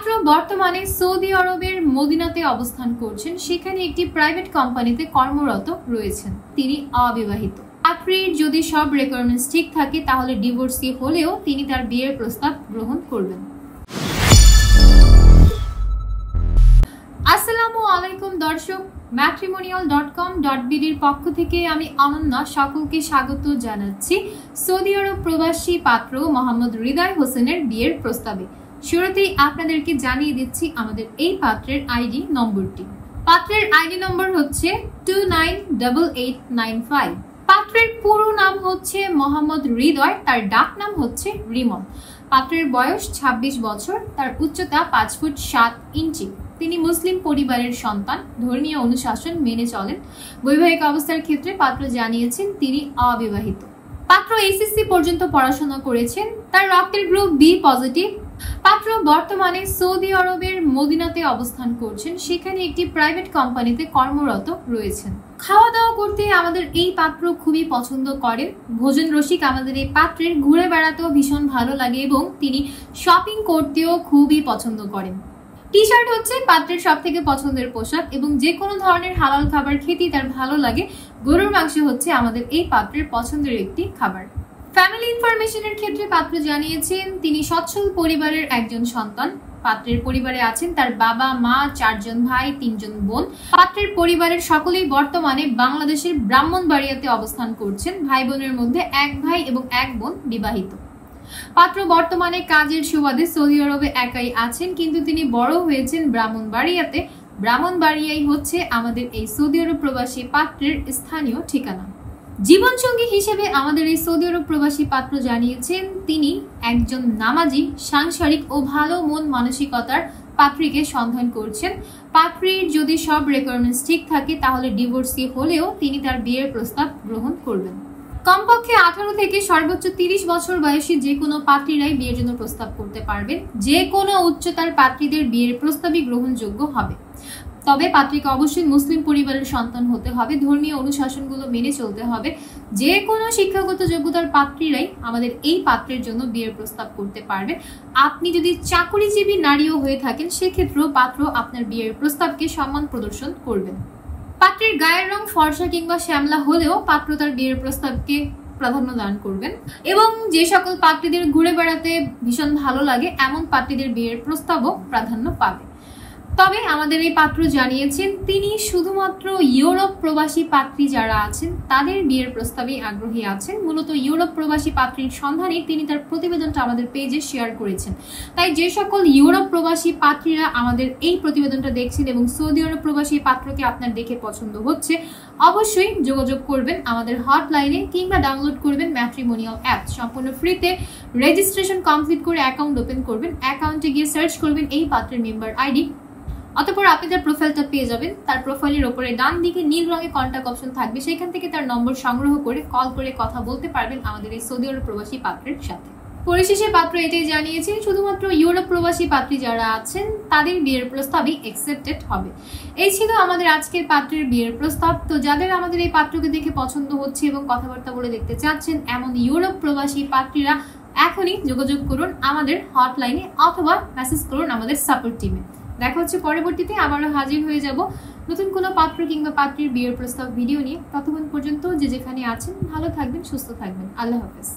পাত্র বর্তমানে সৌদি আরবের মদিনাতে অবস্থান করছেন। সেখানে একটি প্রাইভেট কোম্পানিতে কর্মরত রয়েছেন। তিনি অবিবাহিত। পাত্রীর যদি সব রিকোয়ারমেন্টস ঠিক থাকে তাহলে ডিভোর্সি হলেও তিনি তার বিয়ের প্রস্তাব গ্রহণ করবেন। আসসালামু আলাইকুম দর্শক, matrimonial.com.bd এর পক্ষ থেকে আমি অনন্যা সকলকে স্বাগত জানাচ্ছি সৌদি আরব প্রবাসী পাত্র মোহাম্মদ হৃদয় হোসেনের বিয়ের প্রস্তাবে। শুরুতেই আপনাদেরকে জানিয়ে দিচ্ছি আমাদের এই পাত্রের আইডি নম্বরটি। পাত্রের আইডি নম্বর হচ্ছে 298895। পাত্রের পুরো নাম হচ্ছে মোহাম্মদ হৃদয়, তার ডাক নাম হচ্ছে রিমন। পাত্রের বয়স 26 বছর, তার উচ্চতা 5 ফুট 7 ইঞ্চি। তিনি মুসলিম পরিবারের সন্তান, ধর্মীয় অনুশাসন মেনে চলেন। বৈবাহিক অবস্থার ক্ষেত্রে পাত্র জানিয়েছেন তিনি অবিবাহিত। পাত্র এসএসসি পর্যন্ত পড়াশোনা করেছেন, তার রক্তের গ্রুপ বি পজিটিভ। পাত্র বর্তমানে সৌদি আরবের মদিনাতে অবস্থান করছেন। সেখানে একটি প্রাইভেট কোম্পানিতে কর্মরত রয়েছেন। খাওয়া দাওয়া করতে আমাদের এই পাত্র খুবই পছন্দ করেন। ভোজন রসিক আমাদের এই পাত্রের, ঘুরে বেড়াতেও ভীষণ ভালো লাগে এবং তিনি শপিং করতেও খুবই পছন্দ করেন। টি শার্ট হচ্ছে পাত্রের সব থেকে পছন্দের পোশাক এবং যে কোনো ধরনের হালাল খাবার খেতেই তার ভালো লাগে। গরুর মাংস হচ্ছে আমাদের এই পাত্রের পছন্দের একটি খাবার। ফ্যামিলি ইনফরমেশনের ক্ষেত্রে পাত্র জানিয়েছেন তিনি সচ্ছল পরিবারের একজন সন্তান। পাত্রের পরিবারে আছেন তার বাবা মা, 4 জন ভাই, 3 জন বোন। পাত্রের পরিবারের সকলেই বর্তমানে বাংলাদেশের ব্রাহ্মণবাড়িয়াতে অবস্থান করছেন। ভাই বোনের মধ্যে 1 ভাই এবং 1 বোন বিবাহিত। পাত্র বর্তমানে কাজের সুবাদে সৌদি আরবে একাই আছেন, কিন্তু তিনি বড় হয়েছেন ব্রাহ্মণবাড়িয়াতে। ব্রাহ্মণবাড়িয়াই হচ্ছে আমাদের এই সৌদি আরব প্রবাসী পাত্রের স্থানীয় ঠিকানা। জীবনসঙ্গী হিসেবে আমাদের এই সৌদি আরব প্রবাসী পাত্র জানিয়েছেন তিনি একজন নামাজি, সাংসারিক ও ভালো মন মানসিকতার পাত্রীকে সন্ধান করছেন। পাত্রীর যদি সব রিকোয়ারমেন্টস ঠিক থাকে তাহলে ডিভোর্সি হলেও তিনি তার বিয়ের প্রস্তাব গ্রহণ করবেন। কমপক্ষে 18 থেকে সর্বোচ্চ 30 বছর বয়সী যে কোনো পাত্রীরাই বিয়ের জন্য প্রস্তাব করতে পারবেন। যে কোনো উচ্চতার পাত্রীদের বিয়ের প্রস্তাবই গ্রহণযোগ্য হবে। তবে পাত্রীকে অবশ্যই মুসলিম পরিবারের সন্তান হতে হবে, ধর্মীয় অনুশাসনগুলো মেনে চলতে হবে। যে কোনো শিক্ষাগত যোগ্যতার পাত্রীরাই আমাদের এই পাত্রের জন্য বিয়ের প্রস্তাব করতে পারবে। আপনি যদি চাকরিজীবী নারীও হয়ে থাকেন সেক্ষেত্রেও পাত্র আপনার বিয়ের প্রস্তাবকে সম্মান প্রদর্শন করবেন। পাত্রের গায়ের রং ফর্সা কিংবা শ্যামলা হলেও পাত্র তার বিয়ের প্রস্তাবকে প্রাধান্য দান করবেন এবং যে সকল পাত্রীদের ঘুরে বেড়াতে ভীষণ ভালো লাগে এমন পাত্রীদের বিয়ের প্রস্তাবও প্রাধান্য পাবে। তবে আমাদের এই পাত্র জানিয়েছেন তিনি শুধুমাত্র ইউরোপ প্রবাসী পাত্রী যারা আছেন তাদের বিয়ের প্রস্তাবে আগ্রহী আছেন। মূলত ইউরোপ প্রবাসী পাত্রীর সন্ধানে তিনি তার প্রতিবেদনটা আমাদের পেজে শেয়ার করেছেন। তাই যে সকল ইউরোপ প্রবাসী পাত্রীরা আমাদের এই প্রতিবেদনটা দেখছেন এবং সৌদি আরব প্রবাসী পাত্রকে আপনার দেখে পছন্দ হচ্ছে, অবশ্যই যোগাযোগ করবেন আমাদের হটলাইনে কিংবা ডাউনলোড করবেন ম্যাট্রিমোনিয়াল অ্যাপ। সম্পূর্ণ ফ্রিতে রেজিস্ট্রেশন কমপ্লিট করে অ্যাকাউন্ট ওপেন করবেন। অ্যাকাউন্টে গিয়ে সার্চ করবেন এই পাত্রের মেম্বার আইডি। অতঃপর আপনি তার প্রোফাইলটা পেয়ে যাবেন। তার প্রোফাইলের ওপরে ডান দিকে নীল রঙের কন্ট্যাক্ট অপশন থাকবে, সেখান থেকে তার নম্বর সংগ্রহ করে কল করে কথা বলতে পারবেন আমাদের এই সৌদি আরব প্রবাসী পাত্রের সাথে। পরিশেষে পাত্র এটাই জানিয়েছেন শুধুমাত্র ইউরোপ প্রবাসী পাত্রী যারা আছেন তাদের বিয়ের প্রস্তাবই অ্যাকসেপ্টেড হবে। এই ছিল আমাদের আজকের পাত্রের বিয়ের প্রস্তাব। তো যাদের আমাদের এই পাত্রকে দেখে পছন্দ হচ্ছে এবং কথাবার্তা বলে দেখতে চাচ্ছেন এমন ইউরোপ প্রবাসী পাত্রীরা এখনই যোগাযোগ করুন আমাদের হটলাইনে অথবা মেসেজ করুন আমাদের সাপোর্ট টিমে। দেখা হচ্ছে পরবর্তীতে আবারও হাজির হয়ে যাব নতুন কোনো পাত্র কিংবা পাত্রীর বিয়ের প্রস্তাব ভিডিও নিয়ে। ততক্ষণ পর্যন্ত যে যেখানে আছেন ভালো থাকবেন, সুস্থ থাকবেন। আল্লাহ হাফেজ।